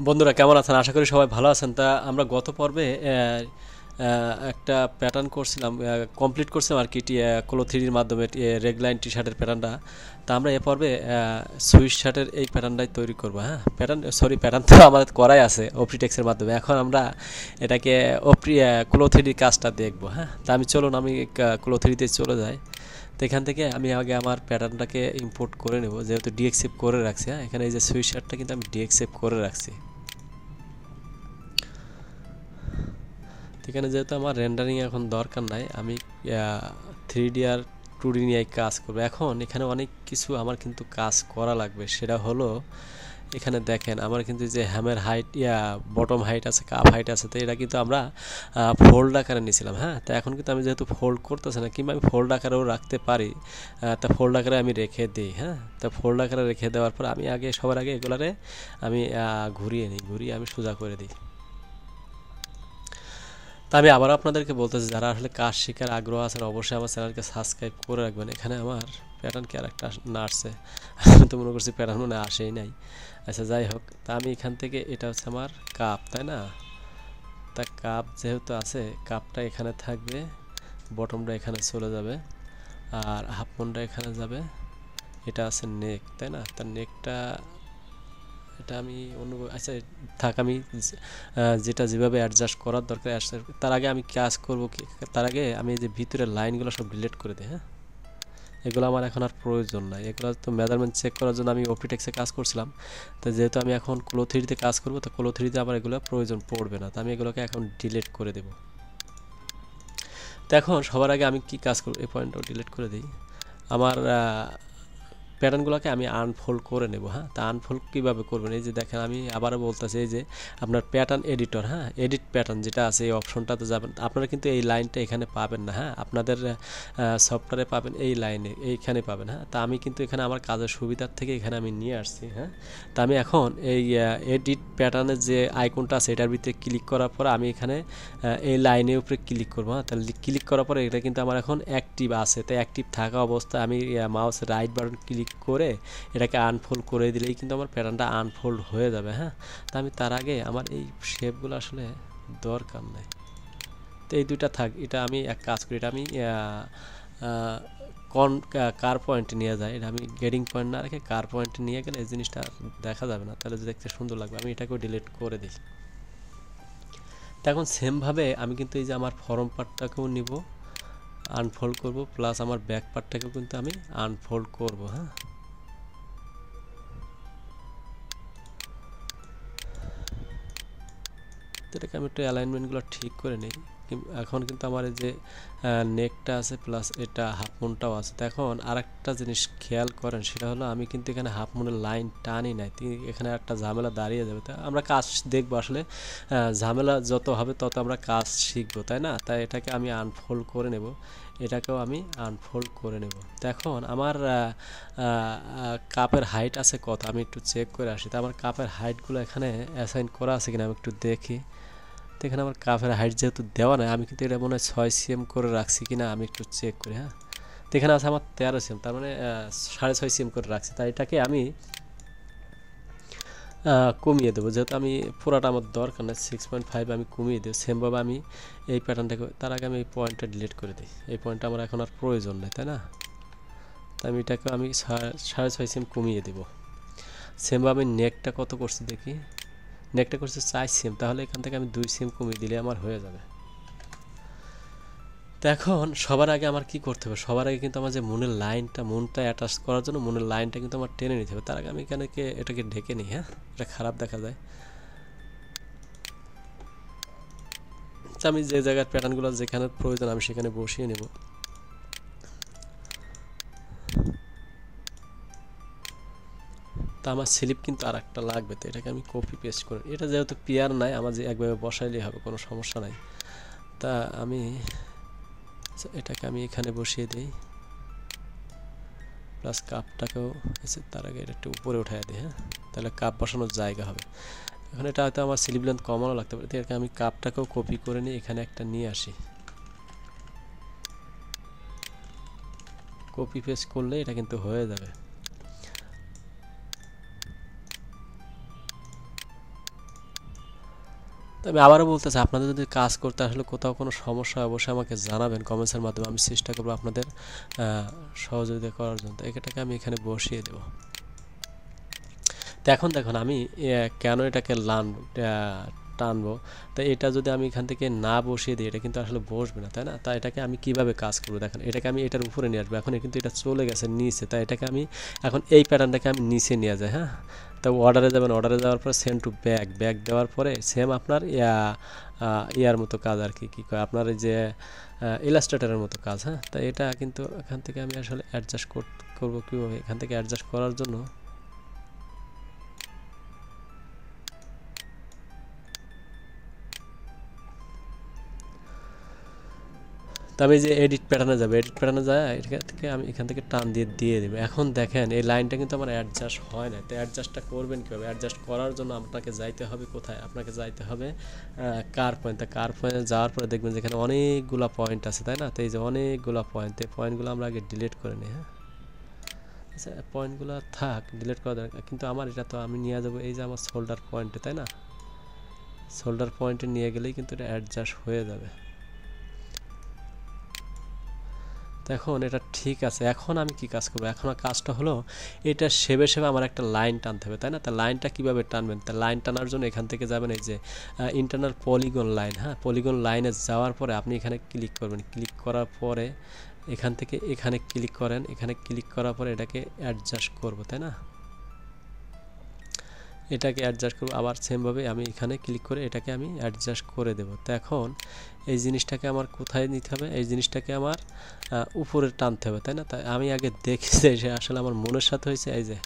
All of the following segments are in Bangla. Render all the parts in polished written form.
বন্ধুরা কেমন আছেন? আশা করি সবাই ভালো আছেন। তা আমরা গত পর্বে একটা প্যাটার্ন করছিলাম, কমপ্লিট করছিলাম আর কি, কোলো থ্রিডির মাধ্যমে রেগলাইন টি শার্টের প্যাটার্নটা। তা আমরা এ পর্বে সুইচ শার্টের এই প্যাটার্নটাই তৈরি করবো। হ্যাঁ, প্যাটার্ন তো আমাদের করাই আছে অপ্রিটেক্সের মাধ্যমে। এখন আমরা এটাকে কোলো থ্রিডির কাজটা দেখবো। হ্যাঁ, তা চলুন আমি কোলো থ্রিডিতে চলে যাই। তো এখান থেকে আমি আগে আমার প্যাটার্নটাকে ইম্পোর্ট করে নেব, যেহেতু ডিএক্সএফ করে রাখছি। হ্যাঁ, এখানে এই যে সুইচ শার্টটা কিন্তু আমি ডিএক্সএফ করে রাখছি। এখানে যেহেতু আমার রেন্ডারিং এখন দরকার নাই, আমি 3D আর 2D নিয়ে কাজ করবো। এখন এখানে অনেক কিছু আমার কিন্তু কাজ করা লাগবে। সেটা হলো, এখানে দেখেন আমার কিন্তু যে হ্যামের হাইট বটম হাইট আছে, কাপ হাইট আছে, তো এটা কিন্তু আমরা ফোল্ড আকারে নিয়েছিলাম। হ্যাঁ, তো এখন কিন্তু আমি যেহেতু ফোল্ড করতেছি না, কিংবা আমি ফোল্ড আকারেও রাখতে পারি, তা ফোল্ড আকারে আমি রেখে দিই। হ্যাঁ, তা ফোল্ড আকারে রেখে দেওয়ার পর আমি সবার আগে এগুলারে আমি ঘুরিয়ে আমি সোজা করে দিই। তা আমি আবার আপনাদেরকে বলতেছি, যারা আসলে কাজ শেখার আগ্রহ আছেন অবশ্যই আমার চ্যানেলকে সাবস্ক্রাইব করে রাখবেন। এখানে আমার প্যাটার্ন কি আর একটা না আসছে? আমি তো মনে করছি প্যাটার্ন মনে আসেই নাই। আচ্ছা, যাই হোক, তা আমি এখান থেকে, এটা হচ্ছে আমার কাপ, তাই না? তা কাপ যেহেতু আছে, কাপটা এখানে থাকবে, বটমটা এখানে চলে যাবে, আর হাফ মনটা এখানে যাবে। এটা আছে নেক, তাই না? তার নেকটা, এটা আমি আচ্ছা থাক, আমি যেটা যেভাবে অ্যাডজাস্ট করার দরকার তার আগে আমি কাজ করব কি, তার আগে আমি এই যে ভিতরের লাইনগুলো সব ডিলিট করে দিই। হ্যাঁ, এগুলো আমার এখন আর প্রয়োজন নাই। এগুলো তো মেজারমেন্ট চেক করার জন্য আমি ওপিটেক্সে কাজ করছিলাম। তো যেহেতু আমি এখন কোলো থ্রিতে কাজ করব, তো কোলো থ্রিতে আমার এগুলো প্রয়োজন পড়বে না। তো আমি এগুলোকে এখন ডিলিট করে দেব। তো এখন সবার আগে আমি কি কাজ করব, এই পয়েন্টটাও ডিলিট করে দিই। আমার প্যাটার্নগুলোকে আমি আনফোল্ড করে নেব। হ্যাঁ, তা আনফোল্ড কীভাবে করবেন, এই যে দেখেন আমি আবারও বলতেছি, এই যে আপনার প্যাটার্ন এডিটর, হ্যাঁ, এডিট প্যাটার্ন যেটা আছে এই অপশনটাতে যাবেন। আপনারা কিন্তু এই লাইনটা এখানে পাবেন না। হ্যাঁ, আপনাদের সফটওয়্যারে পাবেন এই লাইনে, এইখানে পাবেন। হ্যাঁ, তা আমি কিন্তু এখানে আমার কাজের সুবিধার থেকে এখানে আমি নিয়ে আসছি। হ্যাঁ, তা আমি এখন এই এডিট প্যাটার্নের যে আইকনটা আছে এটার ভিতরে ক্লিক করার পর আমি এখানে এই লাইনের উপরে ক্লিক করবো। হ্যাঁ, তাহলে ক্লিক করার পরে এটা কিন্তু আমার এখন অ্যাক্টিভ আছে। তাই অ্যাক্টিভ থাকা অবস্থায় আমি মাউস রাইট বাটন ক্লিক করে এটাকে আনফোল্ড করে দিলেই কিন্তু আমার প্যাটার্নটা আনফোল্ড হয়ে যাবে। হ্যাঁ, তা আমি তার আগে আমার এই শেপগুলো আসলে দরকার নেই, তো এই দুইটা থাক। এটা আমি এক কাজ করি, এটা আমি কোন কার পয়েন্টে নিয়ে যায়, এটা আমি গেটিং পয়েন্ট না রেখে কার পয়েন্টে নিয়ে গেলে এই জিনিসটা দেখা যাবে না, তাহলে দেখতে সুন্দর লাগবে। আমি এটাকেও ডিলিট করে দিই। তো এখন সেমভাবে আমি কিন্তু এই যে আমার ফরম পার্টটাকেও নিব, আনফোল্ড করব, প্লাস আমার ব্যাক পার্টটাকেও কিন্তু আমি আনফোল্ড করব। হ্যাঁ, তো এটাকে আমি একটু অ্যালাইনমেন্টগুলো ঠিক করে নিই। এখন কিন্তু আমার এই যে নেকটা আছে, প্লাস এটা হাফ মুনটাও আছে। তো এখন আরেকটা জিনিস খেয়াল করেন, সেটা হলো আমি কিন্তু এখানে হাফ মুনের লাইন টানি নাই। এখানে একটা ঝামেলা দাঁড়িয়ে যাবে। তো আমরা কাজ দেখবো আসলে, ঝামেলা যত হবে তত আমরা কাজ শিখবো, তাই না? তাই এটাকে আমি আনফোল্ড করে নেব, এটাকেও আমি আনফোল্ড করে নেব। তো এখন আমার কাপের হাইট আছে কত, আমি একটু চেক করে আসি। তো আমার কাপের হাইটগুলো এখানে অ্যাসাইন করা আছে কিনা আমি একটু দেখি। তো এখানে আমার কাপের হাইট যেহেতু দেওয়া নাই, আমি কিন্তু এটা মনে হয় 6 cm করে রাখছি কিনা আমি একটু চেক করি। হ্যাঁ, তো এখানে আছে আমার 13 cm, তার মানে 6.5 cm করে রাখছি। তাই এটাকে আমি কমিয়ে দেবো, যেহেতু আমি পুরাটা আমার দরকার নেই, 6.5 আমি কমিয়ে দেবো। সেমভাবে আমি এই প্যাটার্নটাকে, তার আগে আমি এই পয়েন্টটা ডিলিট করে দিই। এই পয়েন্টটা আমার এখন আর প্রয়োজন নেই, তাই না? তাই আমি এটাকে আমি 6.5 cm কমিয়ে দেবো। সেমভাবে আমি নেকটা কত করছি দেখি, নেকটা করছে 4 cm, তাহলে এখান থেকে আমি 2 cm কমিয়ে দিলে আমার হয়ে যাবে। তো এখন সবার আগে আমার কি করতে হবে, সবার আগে কিন্তু আমার যে মনের লাইনটা, মনটা অ্যাটাচ করার জন্য মনের লাইনটা কিন্তু আমার টেনে নিতে হবে। তার আগে আমি এটাকে ঢেকে নিই। হ্যাঁ, এটা খারাপ দেখা যায়। তো আমি যে জায়গার প্যাটার্নগুলো যেখানে প্রয়োজন আমি সেখানে বসিয়ে নেব। তো আমার স্লিপ কিন্তু আর একটা লাগবে, তো এটাকে আমি কপি পেস্ট করি। এটা যেহেতু পেয়ার নাই, আমার যে একভাবে বসাইলেই হবে, কোনো সমস্যা নাই। তা আমি এটাকে আমি এখানে বসিয়ে দিই, প্লাস কাপটাকেও তার আগে এটা একটু উপরে উঠাই দিই। হ্যাঁ, তাহলে কাপ বসানোর জায়গা হবে। এখন এটা হয়তো আমার স্লিভ লেন্থ কমানো লাগতে পারে, এটাকে আমি কাপটাকেও কপি করে নিয়ে এখানে একটা নিয়ে আসি। কপি পেস্ট করলে এটা কিন্তু হয়ে যাবে। তবে আবারও বলতেছি, আপনাদের যদি কাজ করতে আসলে কোথাও কোনো সমস্যা হয় অবশ্যই আমাকে জানাবেন কমেন্টসের মাধ্যমে, আমি চেষ্টা করবো আপনাদের সহযোগিতা করার জন্য। তো এটাকে আমি এখানে বসিয়ে দেবো। তো এখন দেখুন আমি কেন এটাকে টানবো, তো এটা যদি আমি এখান থেকে না বসিয়ে দিই এটা কিন্তু আসলে বসবে না, তাই না? তাই এটাকে আমি কিভাবে কাজ করবো দেখেন, এটাকে আমি এটার উপরে নিয়ে আসবো, এখন কিন্তু এটা চলে গেছে নিচে, তাই এটাকে আমি এখন এই প্যাটার্নটাকে আমি নিচে নিয়ে যাই। হ্যাঁ, তো অর্ডারে যাবেন, অর্ডারে যাওয়ার পরে সেন্ড টু ব্যাক, ব্যাক দেওয়ার পরে সেম আপনার ইয়ার মতো কাজ আর কি, কী কয় আপনার এই যে ইলাস্ট্রেটরের মতো কাজ। হ্যাঁ, তাই এটা কিন্তু এখান থেকে আমি আসলে অ্যাডজাস্ট করবো কীভাবে, এখান থেকে অ্যাডজাস্ট করার জন্য তো আমি যে এডিট প্যাটার্নে যাবে, এডিট প্যাটার্নে যায় এখান থেকে আমি এখান থেকে টান দিয়ে দিয়ে দেবো। এখন দেখেন এই লাইনটা কিন্তু আমার অ্যাডজাস্ট হয় না, তো অ্যাডজাস্টটা করবেন কীভাবে? অ্যাডজাস্ট করার জন্য আপনাকে যাইতে হবে কোথায়, আপনাকে যাইতে হবে কার পয়েন্ট। তা কার পয়েন্টে যাওয়ার পরে দেখবেন যেখানে অনেকগুলো পয়েন্ট আছে, তাই না? তো এই যে অনেকগুলো পয়েন্ট, এই পয়েন্টগুলো আমরা আগে ডিলিট করে নিই। হ্যাঁ, আচ্ছা, পয়েন্টগুলো থাক, ডিলিট করা দরকার, কিন্তু আমার এটা তো আমি নিয়ে যাবো এই যে আমার শোল্ডার পয়েন্টে, তাই না? শোল্ডার পয়েন্টে নিয়ে গেলেই কিন্তু এটা অ্যাডজাস্ট হয়ে যাবে। এখন এটা ঠিক আছে, এখন আমি কি কাজ করবো? এখন কাজটা হলো এটা সেবে সেবে আমার একটা লাইন টানতে হবে, তাই না? তা লাইনটা কিভাবে টানবেন? তা লাইন টানার জন্য এখান থেকে যাবেন এই যে ইন্টারনাল পলিগন লাইন। হ্যাঁ, পলিগন লাইনে যাওয়ার পরে আপনি এখানে ক্লিক করবেন, ক্লিক করার পরে এখান থেকে এখানে ক্লিক করেন, এখানে ক্লিক করার পরে এটাকে অ্যাডজাস্ট করবো, তাই না? এটাকে অ্যাডজাস্ট করবো, আবার সেমভাবে আমি এখানে ক্লিক করে এটাকে আমি অ্যাডজাস্ট করে দেবো। তো এখন এই জিনিসটাকে আমার কোথায় নিতে হবে? এই জিনিসটাকে আমার উপরে টানতে হবে, তাই না? তাই আমি আগে দেখি যে আসলে আমার মনের সাথে হয়েছে, এই যে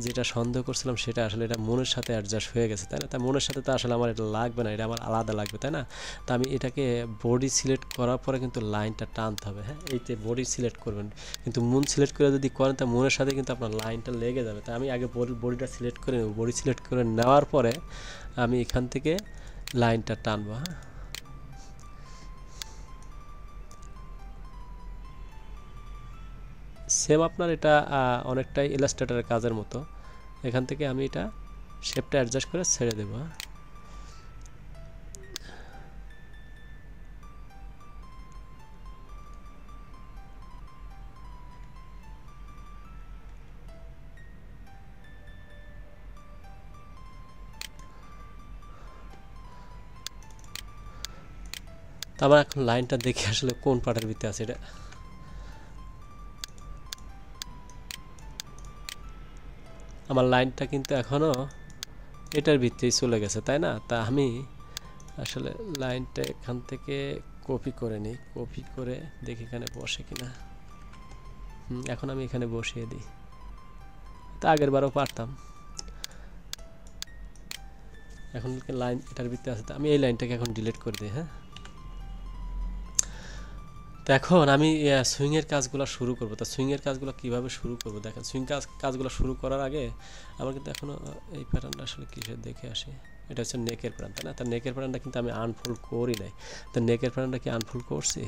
যেটা সন্দেহ করছিলাম সেটা আসলে এটা মনের সাথে অ্যাডজাস্ট হয়ে গেছে, তাই না? তাই মনের সাথে তো আসলে আমার এটা লাগবে না, এটা আমার আলাদা লাগবে, তাই না? তো আমি এটাকে বডি সিলেক্ট করার পরে কিন্তু লাইনটা টানতে হবে। হ্যাঁ, এইতে বডি সিলেক্ট করবেন, কিন্তু মুন সিলেক্ট করে যদি করেন তা মনের সাথে কিন্তু আপনার লাইনটা লেগে যাবে। তাই আমি আগে বডিটা সিলেক্ট করে নেব, বডি সিলেক্ট করে নেওয়ার পরে আমি এখান থেকে লাইনটা টানবো। হ্যাঁ, সেম আপনার এটা অনেকটাই ইলাস্ট্রেটরের কাজের মতো। এখান থেকে আমি এটা শেপটা অ্যাডজাস্ট করে ছেড়ে দেবো। তো আমার এখন লাইনটা দেখে আসলে কোন পার্টের ভিতরে আছে এটা, আমার লাইনটা কিন্তু এখনও এটার ভিতরেই চলে গেছে, তাই না? তা আমি আসলে লাইনটা এখান থেকে কপি করে নিই, কপি করে দেখি এখানে বসে কিনা। এখন আমি এখানে বসিয়ে দিই, তা আগের বারও পারতাম। এখন লাইন এটার ভিতরে আছে, আমি এই লাইনটাকে এখন ডিলিট করে দিই। হ্যাঁ, তো এখন আমি সুইংয়ের কাজগুলো শুরু করবো। তা সুইংয়ের কাজগুলো কীভাবে শুরু করবো দেখেন, সুইং কাজগুলো শুরু করার আগে আমার কিন্তু এখনও এই প্যাটার্নটা আসলে কিসের দেখে আসি, এটা হচ্ছে নেকের প্যাটার্ন, তাই না? তার নেকের প্যাটার্নটা কিন্তু আমি আনফোল্ড করি নাই। তো নেকের প্যাটার্নটা কি আনফোল্ড করছি?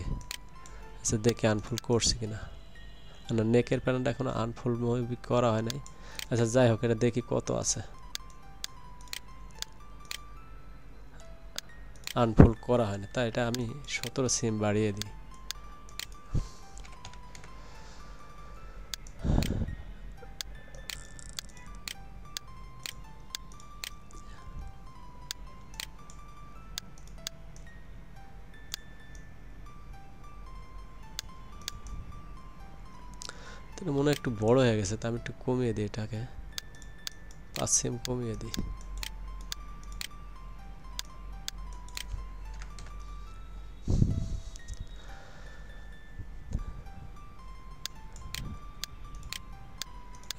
আচ্ছা, দেখে আনফোল্ড করছি কিনা না, নেকের প্যাটার্নটা এখনও আনফোল্ড করা হয় নাই। আচ্ছা, যাই হোক, এটা দেখি কত আছে। আনফোল্ড করা হয় না, তাই এটা আমি 17 সিম বাড়িয়ে দিই। মনে হয় একটু বড় হয়ে গেছে, তা আমি একটু কমিয়ে দিই, এটাকে 5 সিম কমিয়ে দিই।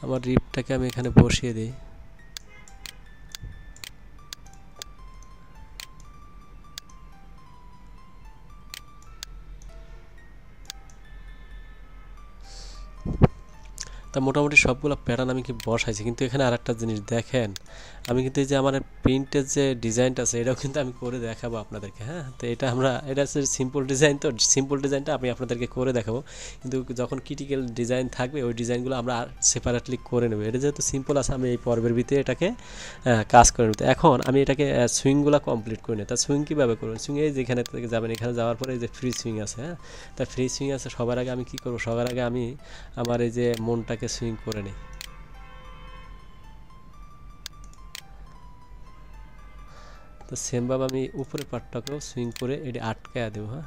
আমার রিপটাকে আমি এখানে বসিয়ে দিই। তো তা মোটামুটি সবগুলো প্যাটার্ন আমি কি বসাইছি, কিন্তু এখানে আরেকটা জিনিস দেখেন, আমি কিন্তু এই যে আমার প্রিন্টের যে ডিজাইনটা আছে এটাও কিন্তু আমি করে দেখাবো আপনাদেরকে। হ্যাঁ, তো এটা হচ্ছে সিম্পল ডিজাইন, তো সিম্পল ডিজাইনটা আমি আপনাদেরকে করে দেখাবো, কিন্তু যখন ক্রিটিক্যাল ডিজাইন থাকবে ওই ডিজাইনগুলো আমরা সেপারেটলি করে নেব। এটা যেহেতু সিম্পল আছে আমি এই পর্বের ভিতরে এটাকে কাজ করে নেব। এখন আমি এটাকে সুইংগুলো কমপ্লিট করে নিই। তা সুইং কীভাবে করবেন? সুইং এই যেখানে থেকে যাবেন, এখানে যাওয়ার পরে এই যে ফ্রি সুইং আছে, হ্যাঁ, তা ফ্রি সুইং আছে, সবার আগে আমি কী করবো, সবার আগে আমি আমার এই যে মনটাকে সুইং করে নিই। তো সেমভাবে আমি উপরের পার্টটাকেও সুইং করে এটি আটকায়া দেবো। হ্যাঁ,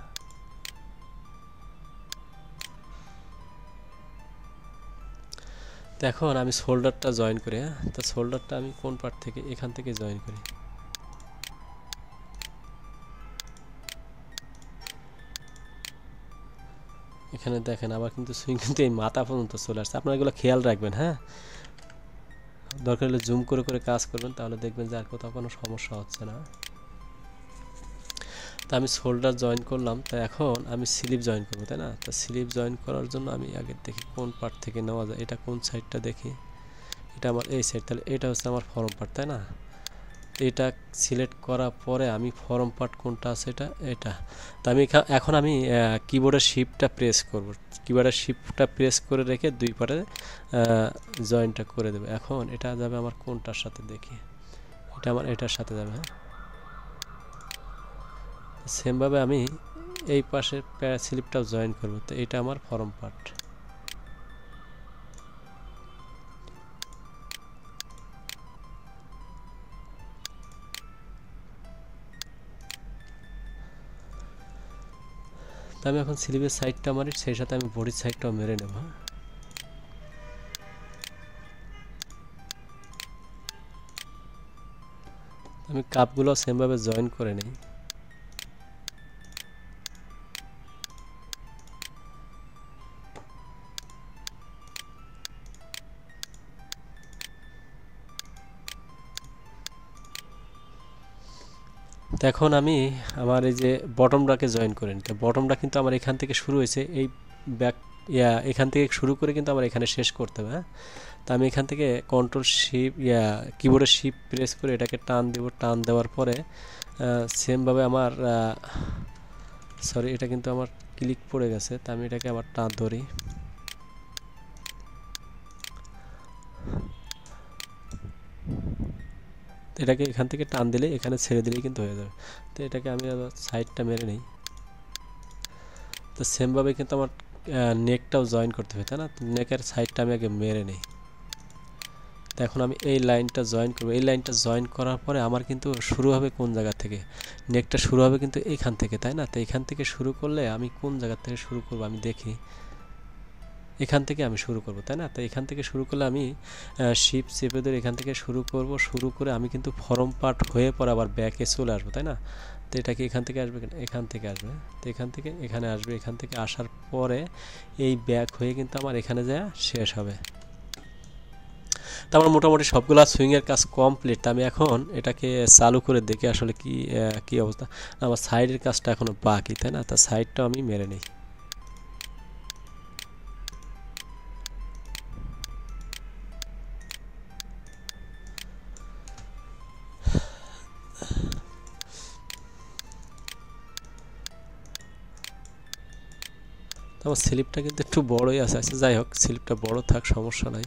তো এখন আমি শোল্ডারটা জয়েন করি। হ্যাঁ, তো শোল্ডারটা আমি কোন পার্ট থেকে, এখান থেকে জয়েন করি। এখানে দেখেন আবার কিন্তু সুইং কিন্তু এই মাথা পর্যন্ত চলে আসছে, আপনারা এগুলো খেয়াল রাখবেন। হ্যাঁ, দরকার হলে জুম করে করে কাজ করবেন, তাহলে দেখবেন যে আর কোথাও কোনো সমস্যা হচ্ছে না। তা আমি শোল্ডার জয়েন করলাম, তা এখন আমি স্লিভ জয়েন করবো, তাই না? তা স্লিভ জয়েন করার জন্য আমি আগে দেখি কোন পার্ট থেকে নেওয়া যায়, এটা কোন সাইডটা দেখি, এটা আমার এই সাইড, তাহলে এটা হচ্ছে আমার ফরম পার্ট, তাই না? এটা সিলেক্ট করার পরে আমি ফরম পার্ট কোনটা আছে, এটা তো আমি এখন আমি কিবোর্ডের শিফটটা প্রেস করব, কিবোর্ডের শিফটটা প্রেস করে রেখে দুই পারে জয়েন্টটা করে দেবো। এখন এটা যাবে আমার কোনটার সাথে দেখি, এটা আমার এটার সাথে যাবে। হ্যাঁ, সেমভাবে আমি এই পাশের স্লিপটাও জয়েন করব, তো এটা আমার ফরম পার্ট। তো আমি এখন স্লিপের সাইডটা মারি, সেই সাথে আমি বডির সাইডটাও মেরে নেব। আমি কাপগুলো সেমভাবে জয়েন করে নিই। তো এখন আমি আমার এই যে বটমটাকে জয়েন করে নিই। তো বটমটা কিন্তু আমার এখান থেকে শুরু হয়েছে, এই ব্যাক এখান থেকে শুরু করে কিন্তু আমার এখানে শেষ করতে হবে। হ্যাঁ, তো আমি এখান থেকে কন্ট্রোল শিপ কিবোর্ডের শিপ প্রেস করে এটাকে টান দেব, টান দেওয়ার পরে সেমভাবে আমার সরি, এটা কিন্তু আমার ক্লিক পড়ে গেছে, তা আমি এটাকে আবার টান ধরি। এটাকে এখান থেকে টান দিলে এখানে ছেড়ে দিলেই কিন্তু হয়ে যাবে। তো এটাকে আমি আবার সাইডটা মেরে নিই। তো সেমভাবে কিন্তু আমার নেকটাও জয়েন করতে হবে, তাই না? নেকের সাইডটা আমি আগে মেরে নিই। তো এখন আমি এই লাইনটা জয়েন করব। এই লাইনটা জয়েন করার পরে আমার কিন্তু শুরু হবে কোন জায়গা থেকে, নেকটা শুরু হবে কিন্তু এইখান থেকে, তাই না? তো এখান থেকে শুরু করলে আমি কোন জায়গা থেকে শুরু করব আমি দেখি, এখান থেকে আমি শুরু করব, তাই না? তো এখান থেকে শুরু করলে আমি শিপ চেপে ধরে এখান থেকে শুরু করব, শুরু করে আমি কিন্তু ফরম পার্ট হয়ে পরে আবার ব্যাকে চলে আসবো, তাই না? তো এটাকে এখান থেকে আসবে, এখান থেকে আসবে, তো এখান থেকে এখানে আসবে, এখান থেকে আসার পরে এই ব্যাক হয়ে কিন্তু আমার এখানে যা শেষ হবে। তো আমার মোটামুটি সবগুলা সুইংয়ের কাজ কমপ্লিট। আমি এখন এটাকে চালু করে দেখি আসলে কি অবস্থা। আমার সাইডের কাজটা এখনও বাকি, তাই না? তা সাইডটাও আমি মেরে নিই। আমার স্লিপটা কিন্তু একটু বড়ই আছে, আচ্ছা যাই হোক, স্লিপটা বড় থাক, সমস্যা নাই।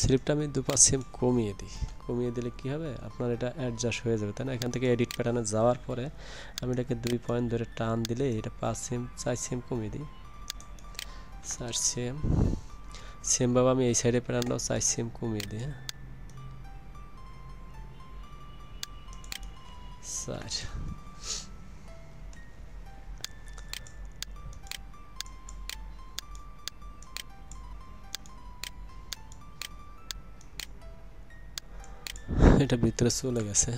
স্লিপটা আমি 2 সেম কমিয়ে দিই, কমিয়ে দিলে কি হবে, আপনার এটা অ্যাডজাস্ট হয়ে যাবে, তাই না? এখান থেকে এডিট প্যাটার্নে যাওয়ার পরে আমি এটাকে 2 পয়েন্ট ধরে টান দিলে এটা 5 সেম 4 সেম কমিয়ে দিই, 4 সেম। সেমভাবে আমি এই সাইডে প্যাটার্নটাও 4 সেম কমিয়ে দিই। হ্যাঁ, 4। এটা ভিতরে চলে গেছে।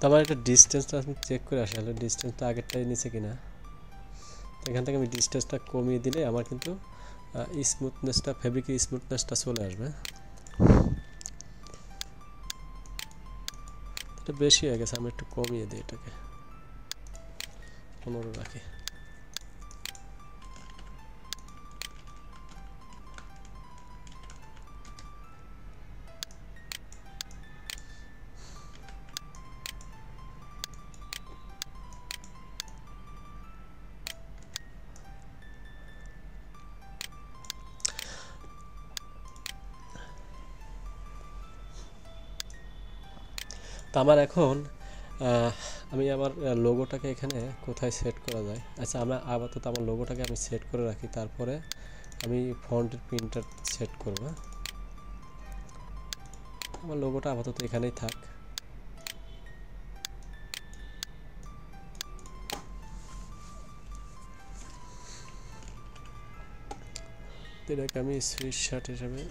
তো আমার একটা ডিস্টেন্সটা আমি চেক করে আসি, হলে ডিস্টেন্সটা আগেরটাই নিচে কিনা। তো এখান থেকে আমি ডিস্টেন্সটা কমিয়ে দিলে আমার কিন্তু স্মুথনেসটা, ফেব্রিকের স্মুথনেসটা চলে আসবে। এটা বেশি হয়ে গেছে, আমি একটু কমিয়ে দিই, এটাকে 15 রাখি। তো আমার এখন আমি আমার লোগোটাকে এখানে কোথায় সেট করা যায়, আচ্ছা আমরা আপাতত আমার লোগোটাকে আমি সেট করে রাখি, তারপরে আমি ফন্টের প্রিন্টটা সেট করব। আমার লোগোটা আপাতত এখানেই থাক। এটাকে আমি সুইচ শার্ট হিসাবে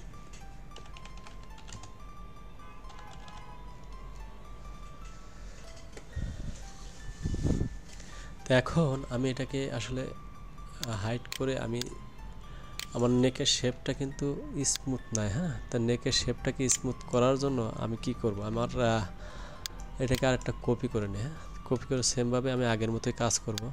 তো এখন আমি এটাকে আসলে হাইড করে আমি আমার নেকের শেপটা কিন্তু স্মুথ নাই। হ্যাঁ, তা নেকের শেপটাকে স্মুথ করার জন্য আমি কি করব, আমার এটাকে আর একটা কপি করে নিই। হ্যাঁ, কপি করে সেমভাবে আমি আগের মতোই কাজ করব।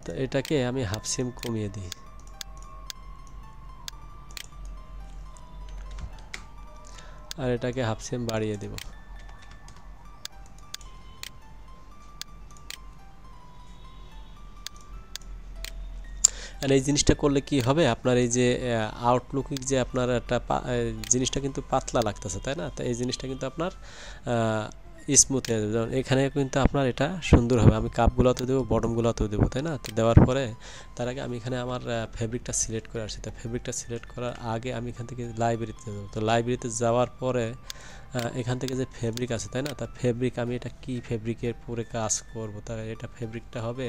তো এটাকে আমি হাফ সেম কমিয়ে দিই, আর এটাকে হাফ সেম বাড়িয়ে দেব। আর এই জিনিসটা করলে কি হবে, আপনার এই যে আউটলুকিং যে আপনার একটা জিনিসটা কিন্তু পাতলা লাগতেছে, তাই না? তো এই জিনিসটা কিন্তু আপনার স্মুথ হয়ে যাবে। যেমন এখানে কিন্তু আপনার এটা সুন্দর হবে। আমি কাপগুলোতেও দেবো, বটমগুলোতেও দেবো, তাই না? তো দেওয়ার পরে তার আগে আমি এখানে আমার ফেব্রিকটা সিলেক্ট করে আসছি। তো ফেব্রিকটা সিলেক্ট করার আগে আমি এখান থেকে লাইব্রেরিতে যাবো। তো লাইব্রেরিতে যাওয়ার পরে এখান থেকে যে ফেব্রিক আছে, তাই না? তা ফেব্রিক আমি এটা কি ফেব্রিকের পরে কাজ করব, তা এটা ফেব্রিকটা হবে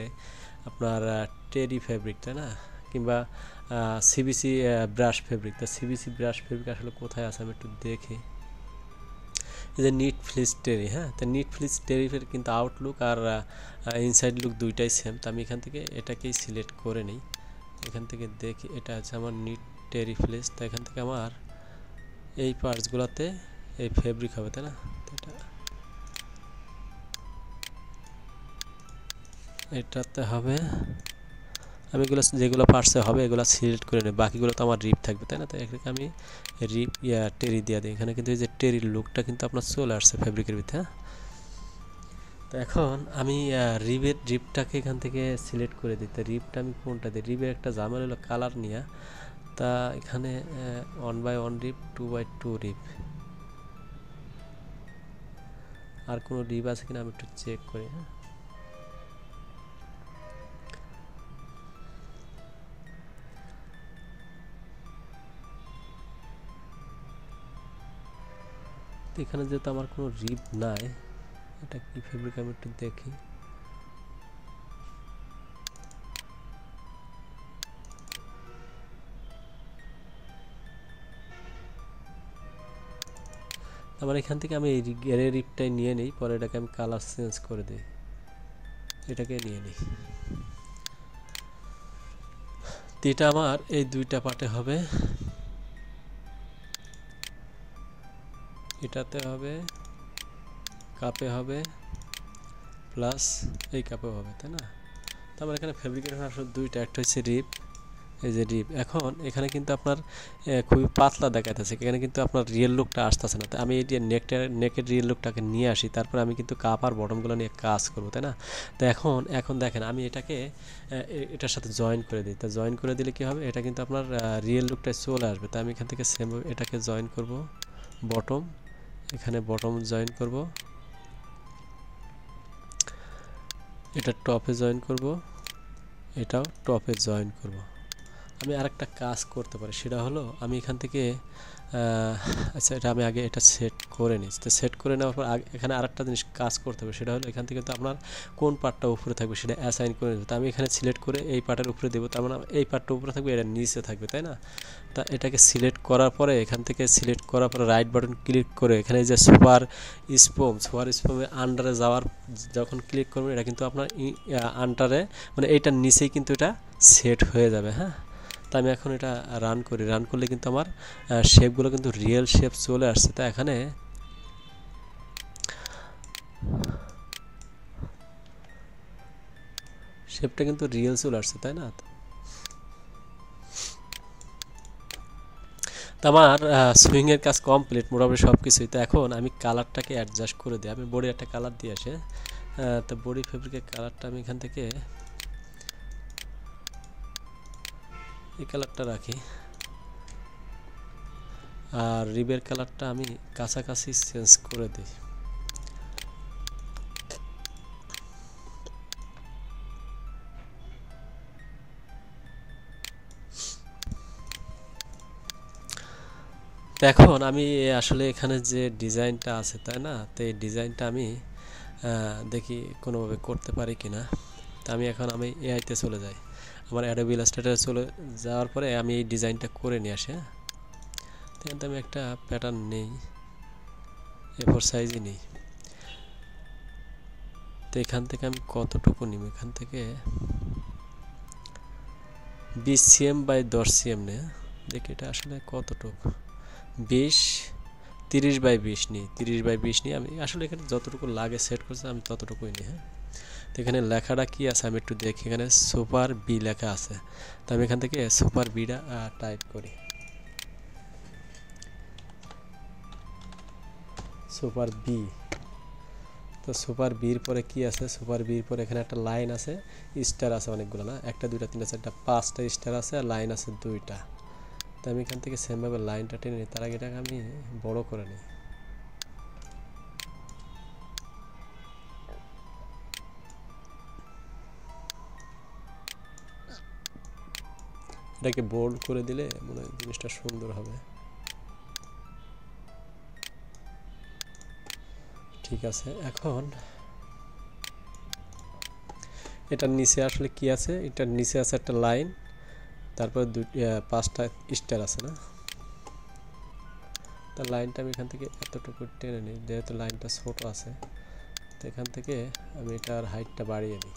আপনার টেরি ফেব্রিক, তাই না? কিংবা সিবিসি ব্রাশ ফেব্রিক। তা সিবিসি ব্রাশ ফেব্রিক আসলে কোথায় আছে আমি একটু দেখি। এই যে নিট ফ্লিস টেরি। হ্যাঁ, তো নিট ফ্লিস টেরিফের কিন্তু আউটলুক আর ইনসাইড লুক দুইটাই সেম। তো আমি এখান থেকে এটাকেই সিলেক্ট করে নিই। এখান থেকে দেখি এটা আছে আমার নিট টেরি ফ্লিস। তো এখান থেকে আমার এই পার্টসগুলোতে এই ফেব্রিক হবে, তাই না? তো এটাতে হবে, আমি এগুলো যেগুলো পার্টসে হবে এগুলো সিলেক্ট করে নিই, বাকিগুলো তো আমার রিপ থাকবে, তাই না? তো এখানে আমি রিপ টেরি দিয়ে দিই। এখানে কিন্তু এই যে টেরির লুকটা কিন্তু আপনার চলে আসছে ফেব্রিকের ভিতরে। হ্যাঁ, তো এখন আমি রিপটাকে এখান থেকে সিলেক্ট করে দিই। তো রিপটা আমি কোনটা দিই, রিপের একটা ঝামেলা হলো কালার নিয়ে। তা এখানে 1/1 রিপ, 2/2 রিপ, আর কোনো রিপ আছে কিনা আমি একটু চেক করি। হ্যাঁ, তো এখানে যেহেতু আমার কোনো রিপ নাই, এটা কি ফেব্রিক আমি একটু দেখি। আবার এখান থেকে আমি এই গ্রে রিপটাই নিয়ে নিই, পরে এটাকে আমি কালার চেঞ্জ করে দিই, এটাকে নিয়ে নিই। তো এটা আমার এই দুইটা পার্টে হবে, এটাতে হবে, কাপে হবে, প্লাস এই কাপেও হবে, তাই না? তো আমার এখানে ফেব্রিকের আসলে দুইটা, একটা হচ্ছে রিপ, এই যে রিপ। এখন এখানে কিন্তু আপনার খুবই পাতলা দেখাইতেছে, এখানে কিন্তু আপনার রিয়েল লুকটা আসতেছে না। তো আমি এই যে নেকের রিয়েল লুকটাকে নিয়ে আসি, তারপরে আমি কিন্তু কাপ আর বটমগুলো নিয়ে কাজ করবো, তাই না? তো এখন দেখেন আমি এটাকে এটার সাথে জয়েন করে দিই। তা জয়েন করে দিলে কি হবে, এটা কিন্তু আপনার রিয়েল লুকটাই চলে আসবে। তো আমি এখান থেকে সেম এটাকে জয়েন করব, বটম, এখানে বটম জয়েন করব, এটা টপে জয়েন করব, এটাও টপে জয়েন করব। আমি আরেকটা কাজ করতে পারি, সেটা হলো আমি এখান থেকে আচ্ছা এটা আমি আগে এটা সেট করে নিই। তো সেট করে নেওয়ার পর এখানে আরেকটা জিনিস কাজ করতে হবে, সেটা হলো এখান থেকে তো আপনার কোন পার্টটা উপরে থাকবে সেটা অ্যাসাইন করে নেব। তো আমি এখানে সিলেক্ট করে এই পার্টের উপরে দেবো, তার মানে এই পার্টটা উপরে থাকবে, এটা নিচে থাকবে, তাই না? তা এটাকে সিলেক্ট করার পরে এখান থেকে সিলেক্ট করার পরে রাইট বাটন ক্লিক করে এখানে যে সুপার স্পোমে আন্ডারে যাওয়ার যখন ক্লিক করবেন এটা কিন্তু আপনার আন্ডারে মানে এইটার নিচেই কিন্তু এটা সেট হয়ে যাবে। হ্যাঁ, তা আমি এখন এটা রান করি, রান করলে কিন্তু আমার শেপগুলো কিন্তু রিয়েল শেপ চলে আসছে। তা এখানে শেপটা কিন্তু রিয়েল চলে আসছে, তাই না? তো আমার সুইংয়ের কাজ কমপ্লিট মোটামুটি সব কিছুই। তো এখন আমি কালারটাকে অ্যাডজাস্ট করে দিই, আমি বডির একটা কালার দিয়ে আসে। তো বডি ফেব্রিকের কালারটা আমি এখান থেকে এই কালারটা রাখি, আর রিবের কালারটা আমি কাছাকাছি চেঞ্জ করে দিই। এখন আমি আসলে এখানে যে ডিজাইনটা আছে, তাই না? তো এই ডিজাইনটা আমি দেখি কোনোভাবে করতে পারি কিনা। তা আমি এআইতে চলে যাই, আমার অ্যাডোবি ইলাস্ট্রেটরে চলে যাওয়ার পরে আমি এই ডিজাইনটা করে নিয়ে আসি। হ্যাঁ, তো আমি একটা প্যাটার্ন নেই, A4 সাইজই নেই। তো এখান থেকে আমি কতটুকু নিব, এখান থেকে 20 cm বাই 10 cm নে, দেখি এটা আসলে কতটুকু, 30 বাই 20 নিই, 30 বাই 20 নিই। আমি আসলে এখানে যতটুকু লাগে সেট করছি আমি ততটুকুই নিই। হ্যাঁ, তো এখানে লেখাটা কি আছে আমি একটু দেখি, এখানে সুপার বি লেখা আছে। তো আমি এখান থেকে সুপার বিটা টাইপ করি, সুপার বি। তো সুপার বির পরে কি আছে, সুপার বির পরে এখানে একটা লাইন আছে, স্টার আছে অনেকগুলো, না একটা দুইটা তিনটা চারটা পাঁচটা স্টার আছে, আর লাইন আছে দুইটা। তো আমি এখান থেকে সেমভাবে লাইনটা টেনে নিই, তার আগে এটাকে আমি বড় করে নিই। এটাকে বোল্ড করে দিলে মনে হয় জিনিসটা সুন্দর হবে। ঠিক আছে, এখন এটার নিচে আসলে কি আছে, এটার নিচে আছে একটা লাইন, তারপর পাঁচটা স্টার আছে, না? তার লাইনটা আমি এখান থেকে এতটুকু টেনে নিই, যেহেতু লাইনটা ছোট আছে। তো এখান থেকে আমি এটার হাইটটা বাড়িয়ে নিই।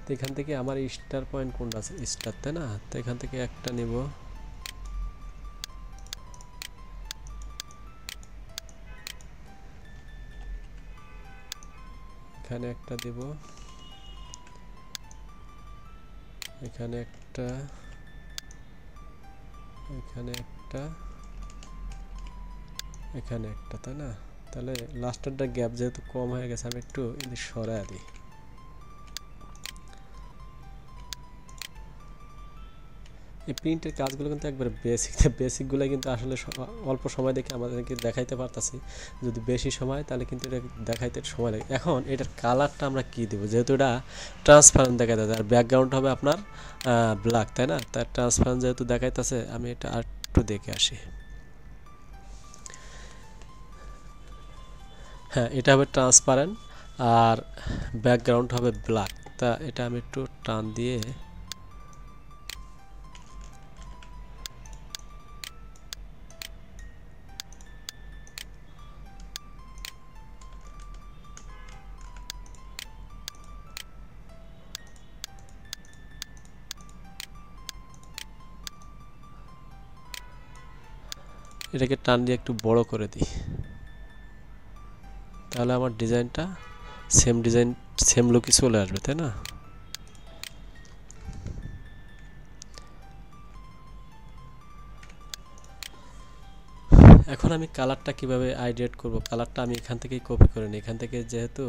তো এখান থেকে আমার স্টার পয়েন্ট কোনটা আছে, স্টার, তাই না? তো এখান থেকে একটা নেব, এখানে একটা দেব, এখানে একটা, এখানে একটা, এখানে একটা, তাই না? তাহলে লাস্টেরটা গ্যাপ যেহেতু কম হয়ে গেছে আমি একটু এদিকে সরাই দিই। এই প্রিন্টের কাজগুলো কিন্তু একবারে বেসিকগুলো কিন্তু আসলে অল্প সময় দেখে আমাদেরকে দেখাইতে পারতাছি। যদি বেশি সময় তাহলে কিন্তু এটা দেখাইতে সময় লাগে। এখন এটার কালারটা আমরা কি দেব, যেহেতু এটা ট্রান্সপারেন্ট দেখাইতেছে আর ব্যাকগ্রাউন্ড হবে আপনার ব্ল্যাক, তাই না? তার ট্রান্সপারেন্ট যেহেতু দেখাইতেছে আমি এটা আর একটু দেখে আসি। হ্যাঁ, এটা হবে ট্রান্সপারেন্ট আর ব্যাকগ্রাউন্ড হবে ব্ল্যাক। তা এটা আমি একটু টান দিয়ে এটাকে টান দিয়ে একটু বড় করে দিই, তাহলে আমার ডিজাইনটা সেম লুকই চলে আসবে, তাই না? এখন আমি কালারটা কিভাবে আইডেট করব, কালারটা আমি এখান থেকেই কপি করে নিই। এখান থেকে যেহেতু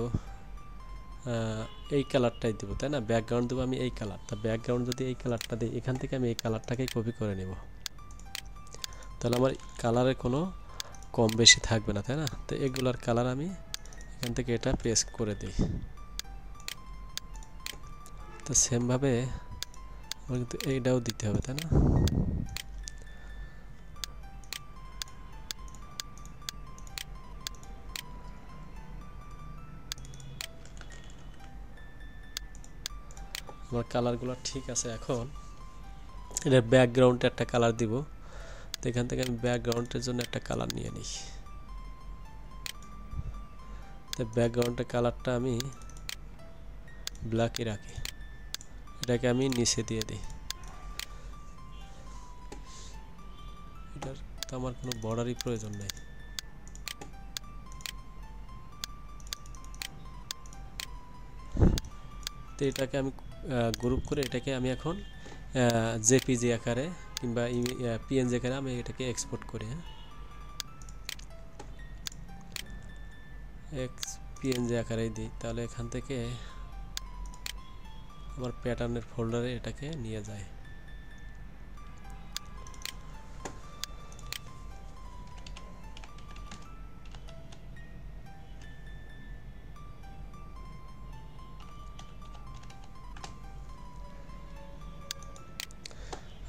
এই কালারটাই দেবো, তাই না, ব্যাকগ্রাউন্ড দেবো আমি এই কালার, তা ব্যাকগ্রাউন্ড যদি এই কালারটা দিই, এখান থেকে আমি এই কালারটাকেই কপি করে নেব, তাহলে আমার কালারের কোনো কম বেশি থাকবে না, তাই না। তো এগুলার কালার আমি এখান থেকে এটা পেস্ট করে দিই। তো সেমভাবে আমার কিন্তু এইটাও দিতে হবে, তাই না। আমার কালারগুলো ঠিক আছে। এখন এটার ব্যাকগ্রাউন্ডে একটা কালার দিব, তো এখান থেকে আমি ব্যাকগ্রাউন্ডের জন্য একটা কালার নিয়ে নিই। তো ব্যাকগ্রাউন্ডের কালারটা আমি ব্ল্যাকই রাখি, এটাকে আমি নিচে দিয়ে দিই। এটার তো আমার কোনো বর্ডারই প্রয়োজন নেই। তো এটাকে আমি গ্রুপ করে এটাকে আমি এখন জেপিজি আকারে কিংবা পিএনজি আকারে আমি এটাকে এক্সপোর্ট করি। পিএনজি আকারেই দিই, তাহলে এখান থেকে আমার প্যাটার্নের ফোল্ডারে এটাকে নিয়ে যায়।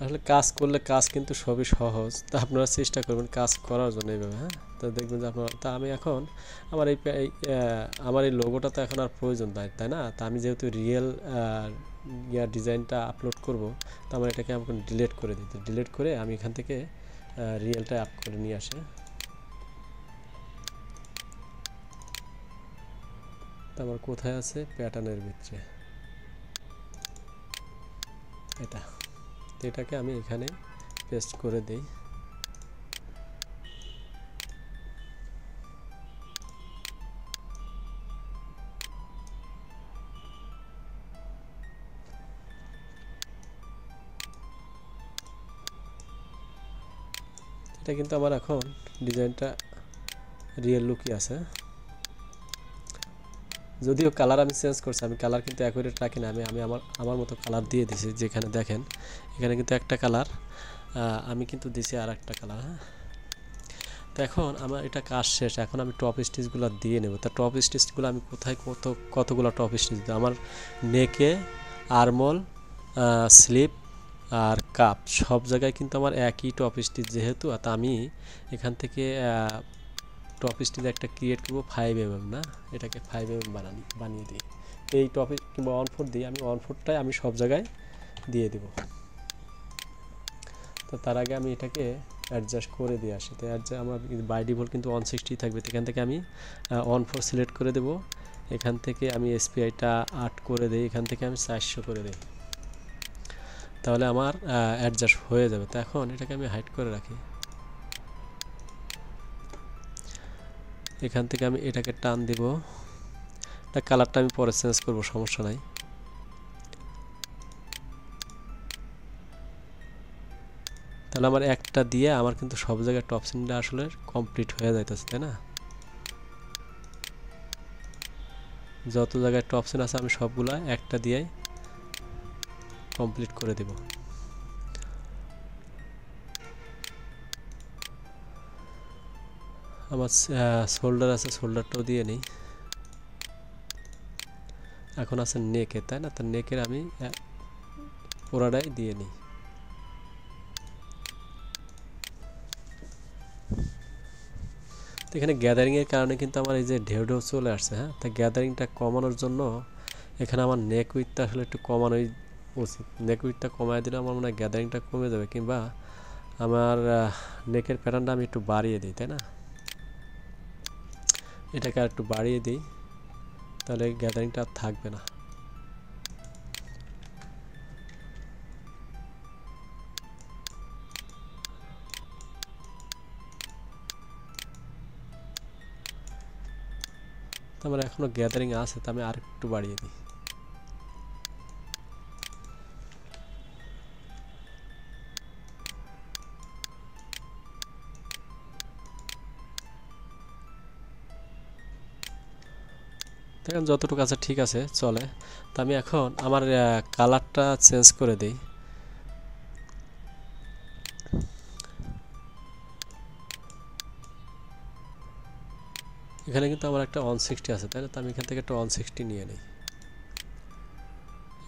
আসলে কাজ করলে কাজ কিন্তু সবই সহজ, তা আপনারা চেষ্টা করবেন কাজ করার জন্য এইভাবে। হ্যাঁ, তো দেখবেন যে আপনার, তা আমি এখন আমার আমার এই লোগোটা তো এখন আর প্রয়োজন নাই, তাই না। তা আমি যেহেতু রিয়েল ডিজাইনটা আপলোড করব, তো আমার এটাকে আমাকে ডিলিট করে দিতে, ডিলিট করে আমি এখান থেকে রিয়েলটা আপ করে নিয়ে আসে। তো আমার কোথায় আছে, প্যাটার্নের ভিতরে এটা, তো এটাকে আমি এখানে পেস্ট করে দিই। এটা কিন্তু আমার এখন ডিজাইনটা রিয়েল লুকই আছে, যদিও কালার আমি চেঞ্জ করছি। আমি কালার কিন্তু অ্যাকুরেট রাখি না, আমি আমার আমার মতো কালার দিয়ে দিছি। যেখানে দেখেন এখানে কিন্তু একটা কালার, আমি কিন্তু দিছি আর একটা কালার। হ্যাঁ, তো এখন আমার এটা কাজ শেষ, এখন আমি টপ স্টিচগুলো দিয়ে নেব। তা টপ স্টিচগুলো আমি কোথায় কতগুলো টপ স্টিচ দেবো, আমার নেকে, আর্মল, স্লিপ আর কাপ সব জায়গায় কিন্তু আমার একই টপ স্টিচ যেহেতু, তা আমি এখান থেকে টপ স্টিচ একটা ক্রিয়েট করবো 5mm, না, এটাকে 5mm বানিয়ে দিই। এই টপে কিংবা 1/4 দিই, আমি 1/4টাই আমি সব জায়গায় দিয়ে দেব। তো তার আগে আমি এটাকে অ্যাডজাস্ট করে দিয়ে আসি। তো আমার বাই ডিফল্ট কিন্তু 160 থাকবে, এখান থেকে আমি 1/4 সিলেক্ট করে দেব। এখান থেকে আমি এসপিআইটা 8 করে দিই, এখান থেকে আমি 400 করে দিই, তাহলে আমার অ্যাডজাস্ট হয়ে যাবে। তো এখন এটাকে আমি হাইড করে রাখি। এখান থেকে আমি এটাকে টান দিব, এটা কালারটা আমি পরে চেঞ্জ করব, সমস্যা নাই। তাহলে আমার একটা দিয়ে আমার কিন্তু সব জায়গায় টপ সিনটা আসলে কমপ্লিট হয়ে যাইতেছে, তাই না। যত জায়গায় টপ সিন আছে আমি সবগুলা একটা দিয়ে কমপ্লিট করে দেব। আমার শোল্ডার আছে, শোল্ডারটাও দিয়ে নিই। এখন আছে নেকে, তাই না, তার নেকের আমি পুরাটাই দিয়ে নিই। তো এখানে গ্যাদারিংয়ের কারণে কিন্তু আমার এই যে ঢেউ ঢেউ চলে আসছে। হ্যাঁ, তা গ্যাদারিংটা কমানোর জন্য এখানে আমার নেক উইথটা আসলে একটু কমানোই উচিত। নেক উইথটা কমায় দিলে আমার মনে হয় গ্যাদারিংটা কমে যাবে, কিংবা আমার নেকের প্যাটার্নটা আমি একটু বাড়িয়ে দিই, তাই না। এটাকে আর একটু বাড়িয়ে দিই, তাহলে গ্যাদারিংটা আর থাকবে না। তো আমার এখনও গ্যাদারিং আছে, তো আমি আর একটু বাড়িয়ে দিই। দেখেন যতটুকু আছে ঠিক আছে, চলে। তো আমি এখন আমার কালারটা চেঞ্জ করে দিই। এখানে কিন্তু আমার একটা 160 আছে, তাই না? তো আমি এখান থেকে একটা 160 নিয়ে নিই।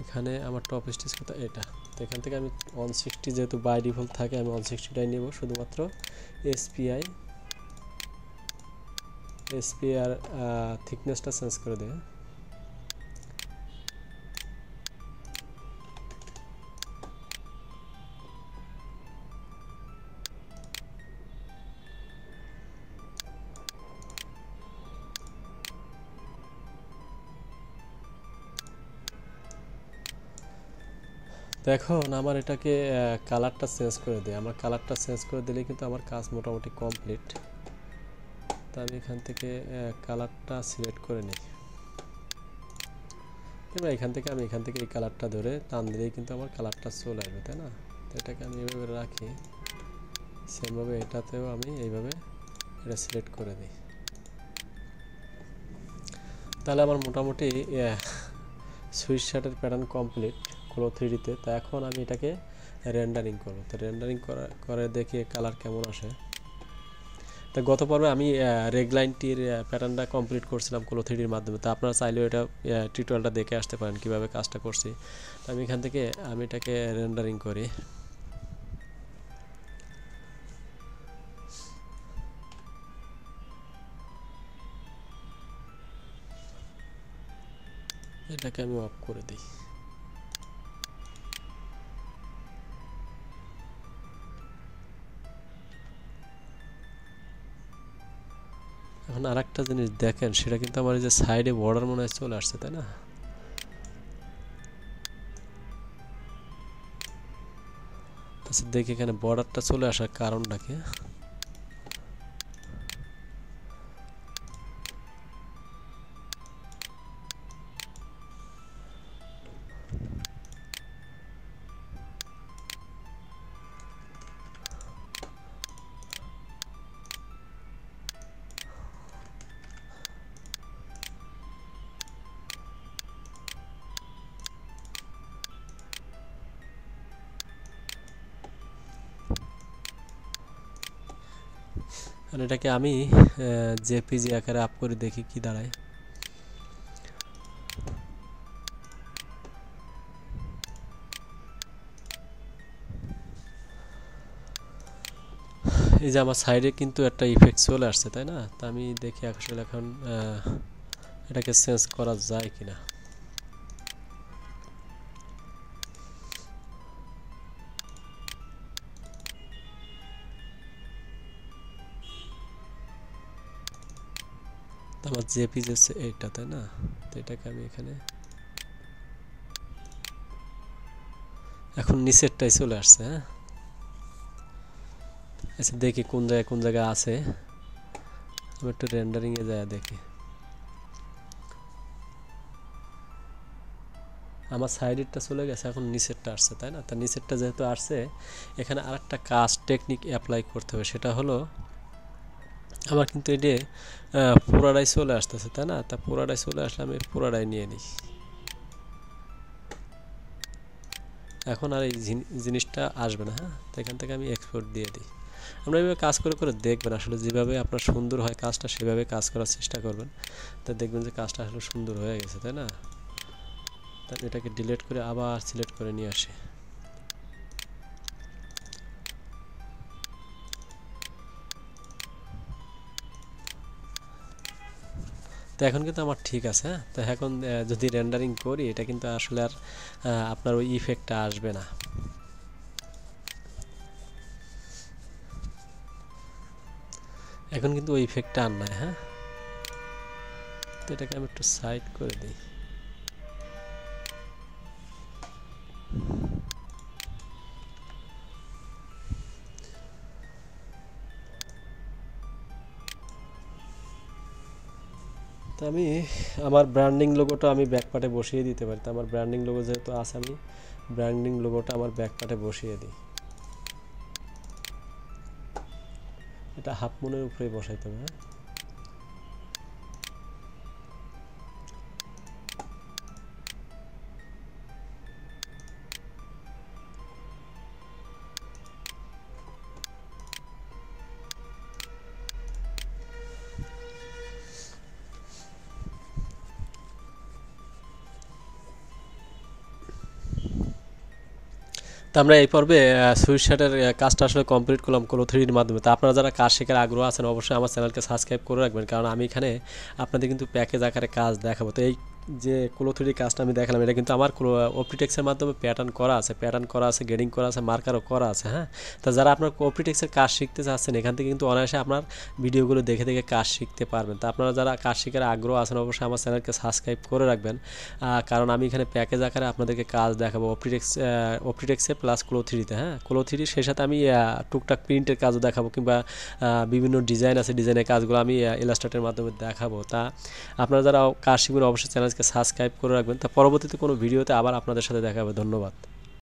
এখানে আমার টপ স্টিচ কোথায়? এটা। তো এখান থেকে আমি 160 যেহেতু বাই ডিফল্ট থাকে, আমি 160টাই নেব। শুধুমাত্র এসপিআর থিকনেসটা চেঞ্জ করে দেয়। তো এখন আমার এটাকে কালারটা চেঞ্জ করে দিই। আমার কালারটা চেঞ্জ করে দিলে কিন্তু আমার কাজ মোটামুটি কমপ্লিট। তো আমি এখান থেকে কালারটা সিলেক্ট করে নিই। এবার এখান থেকে এই কালারটা ধরে টান দিলেই কিন্তু আমার কালারটা চলে আসবে, তাই না? তো এটাকে আমি এইভাবে রাখি। সেমভাবে এটাতেও আমি এইভাবে এটা সিলেক্ট করে দিই। তাহলে আমার মোটামুটি সুইচ শার্টের প্যাটার্ন কমপ্লিট ক্লো 3D-তে। তো এখন আমি এটাকে রেন্ডারিং করব। তো রেন্ডারিং করে দেখি কালার কেমন আসে। তো গত পর্বে আমি রেগলাইনটির প্যাটার্নটা কমপ্লিট করছিলাম ক্লো 3Dর মাধ্যমে। তো আপনারা চাইলেও এটা টিউটোরিয়ালটা দেখে আসতে পারেন কীভাবে কাজটা করছি। তো আমি এখান থেকে আমি এটাকে রেন্ডারিং করি। এটাকে আমি অফ করে দিই। এখন আরেকটা জিনিস দেখেন, সেটা কিন্তু আমার এই যে সাইডে বর্ডার মনে হয় চলে আসছে, তাই না? আচ্ছা দেখি এখানে বর্ডারটা চলে আসার কারণটা কি। আর এটাকে আমি জেপিজি আকারে আপ করে দেখি কি দাঁড়ায়। এই যে আমার সাইডে কিন্তু একটা ইফেক্ট চলে আসছে, তাই না? তা আমি দেখি আসলে এখন এটাকে চেঞ্জ করা যায় কিনা। আমার জেপিজি হচ্ছে এইটা, তাই না? তো এটাকে আমি এখানে এখন নিচেরটাই চলে আসছে। হ্যাঁ, আচ্ছা দেখি কোন জায়গায় আছে। আমি একটু রেন্ডারিং এ যায় দেখি। আমার সাইডেরটা চলে গেছে, এখন নিচেরটা আসছে, তাই না? তা নিচেরটা যেহেতু আসছে, এখানে আরেকটা কাজ টেকনিক অ্যাপ্লাই করতে হবে। সেটা হলো আমার কিন্তু এটা পুরাটাই চলে আসতেছে, তাই না? তা পুরাটাই চলে আসলে আমি পুরাটাই নিয়ে নিই। এখন আর এই জিনিসটা আসবে না। হ্যাঁ, তো এখান থেকে আমি এক্সপোর্ট দিয়ে দিই। আমরা এইভাবে কাজ করে করে দেখবেন, আসলে যেভাবে আপনার সুন্দর হয় কাজটা সেভাবে কাজ করার চেষ্টা করবেন। তা দেখবেন যে কাজটা আসলে সুন্দর হয়ে গেছে, তাই না? তা এটাকে ডিলিট করে আবার সিলেক্ট করে নিয়ে আসি। তো এখন কিন্তু আমার ঠিক আছে। হ্যাঁ, তো এখন যদি রেন্ডারিং করি, এটা কিন্তু আসলে আর আপনার ওই ইফেক্টটা আসবে না। এখন কিন্তু ওই ইফেক্টটা আর নাই। হ্যাঁ, তো এটাকে আমি একটু সাইড করে দিই। তো আমি আমার ব্র্যান্ডিং লোগোটা আমি ব্যাকপার্টে বসিয়ে দিতে পারি। তো আমার ব্র্যান্ডিং লোগো যেহেতু আছে, আমি ব্র্যান্ডিং লোগোটা আমার ব্যাকপার্টে বসিয়ে দিই। এটা হাফ মুনের উপরেই বসাইতে হবে। হ্যাঁ, তো আমরা এই পর্বে সুইচ শার্টের কাজটা আসলে কমপ্লিট করলাম কোলো থ্রির মাধ্যমে। তো আপনারা যারা কাজ শেখার আগ্রহ আছেন অবশ্যই আমার চ্যানেলকে সাবস্ক্রাইব করে রাখবেন, কারণ আমি এখানে আপনাদের কিন্তু প্যাকেজ আকারে কাজ দেখাবো। তো এই যে কোলো থ্রির কাজটা আমি দেখালাম, এটা কিন্তু আমার অপটিটেক্সের মাধ্যমে প্যাটার্ন করা আছে, গ্রেডিং করা আছে, মার্কারও করা আছে। হ্যাঁ, তো যারা আপনার অপটিটেক্সের কাজ শিখতে চাচ্ছেন এখান থেকে কিন্তু অনায়াসে আপনার ভিডিওগুলো দেখে দেখে কাজ শিখতে পারবেন। তো আপনারা যারা কাজ শেখার আগ্রহ আছেন অবশ্যই আমার চ্যানেলকে সাবস্ক্রাইব করে রাখবেন, কারণ আমি এখানে প্যাকেজ আকারে আপনাদেরকে কাজ দেখাবো অপটিটেক্সে প্লাস ক্লো থ্রিতে। হ্যাঁ, ক্লো থ্রি সেই সাথে আমি টুকটাক প্রিন্টের কাজও দেখাবো, কিংবা বিভিন্ন ডিজাইন আছে, ডিজাইনের কাজগুলো আমি ইলাস্ট্রেটরের মাধ্যমে দেখাবো। তা আপনারা যারা কাজ শিখবেন অবশ্যই চ্যানেলকে সাবস্ক্রাইব করে রাখবেন। তা পরবর্তীতে কোনো ভিডিওতে আবার আপনাদের সাথে দেখা হবে। ধন্যবাদ।